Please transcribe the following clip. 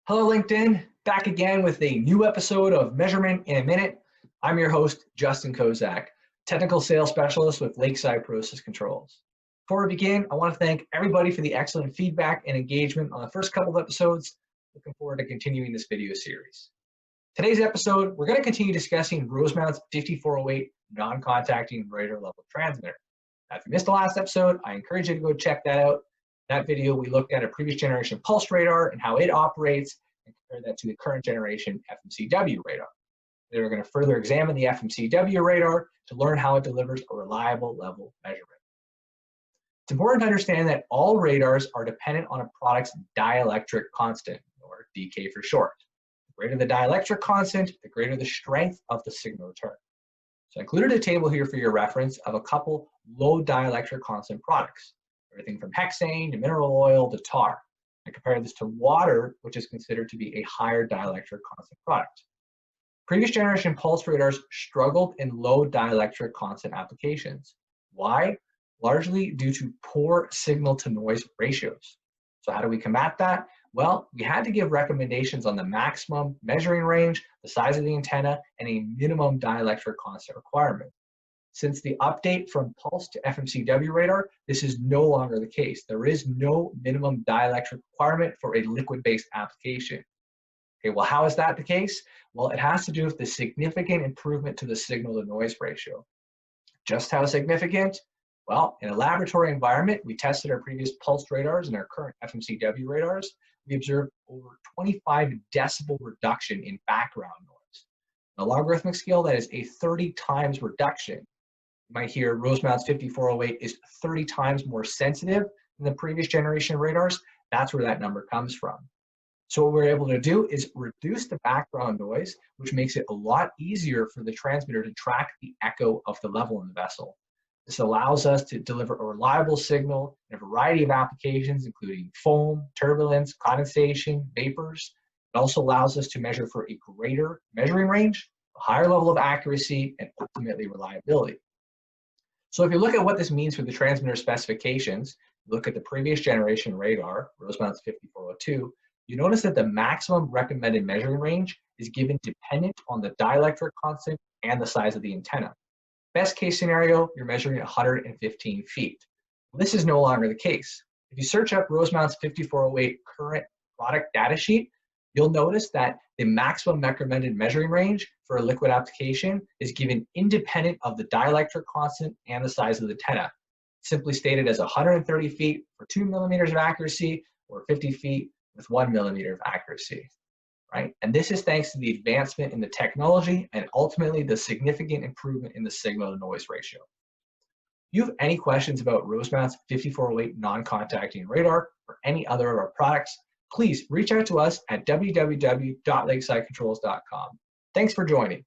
Hello, LinkedIn. Back again with a new episode of Measurement in a Minute. I'm your host, Justin Kozak, Technical Sales Specialist with Lakeside Process Controls. Before we begin, I want to thank everybody for the excellent feedback and engagement on the first couple of episodes. Looking forward to continuing this video series. Today's episode, we're going to continue discussing Rosemount's 5408 non-contacting radar level transmitter. Now, if you missed the last episode, I encourage you to go check that out. That video, we looked at a previous generation pulse radar and how it operates and compare that to the current generation FMCW radar. Then we're going to further examine the FMCW radar to learn how it delivers a reliable level measurement. It's important to understand that all radars are dependent on a product's dielectric constant, or dK for short. The greater the dielectric constant, the greater the strength of the signal return. So I included a table here for your reference of a couple low dielectric constant products. Everything from hexane to mineral oil to tar. I compare this to water, which is considered to be a higher dielectric constant product. Previous generation pulse radars struggled in low dielectric constant applications. Why? Largely due to poor signal to noise ratios. So how do we combat that? Well, we had to give recommendations on the maximum measuring range, the size of the antenna, and a minimum dielectric constant requirement. Since the update from pulse to FMCW radar, this is no longer the case. There is no minimum dielectric requirement for a liquid-based application. Okay, well, how is that the case? Well, it has to do with the significant improvement to the signal-to-noise ratio. Just how significant? Well, in a laboratory environment, we tested our previous pulse radars and our current FMCW radars. We observed over 25 decibel reduction in background noise. On a logarithmic scale, that is a 30 times reduction. You might hear Rosemount's 5408 is 30 times more sensitive than the previous generation radars. That's where that number comes from. So what we're able to do is reduce the background noise, which makes it a lot easier for the transmitter to track the echo of the level in the vessel. This allows us to deliver a reliable signal in a variety of applications, including foam, turbulence, condensation, vapors. It also allows us to measure for a greater measuring range, a higher level of accuracy, and ultimately reliability. So if you look at what this means for the transmitter specifications, look at the previous generation radar, Rosemount's 5402, you notice that the maximum recommended measuring range is given dependent on the dielectric constant and the size of the antenna. Best case scenario, you're measuring 115 feet. Well, this is no longer the case. If you search up Rosemount's 5408 current product data sheet, you'll notice that the maximum recommended measuring range for a liquid application is given independent of the dielectric constant and the size of the antenna. Simply stated as 130 feet for 2 millimeters of accuracy or 50 feet with 1 millimeter of accuracy, right? And this is thanks to the advancement in the technology and ultimately the significant improvement in the signal to noise ratio. If you have any questions about Rosemount's 5408 non-contacting radar or any other of our products, please reach out to us at www.lakesidecontrols.com. Thanks for joining.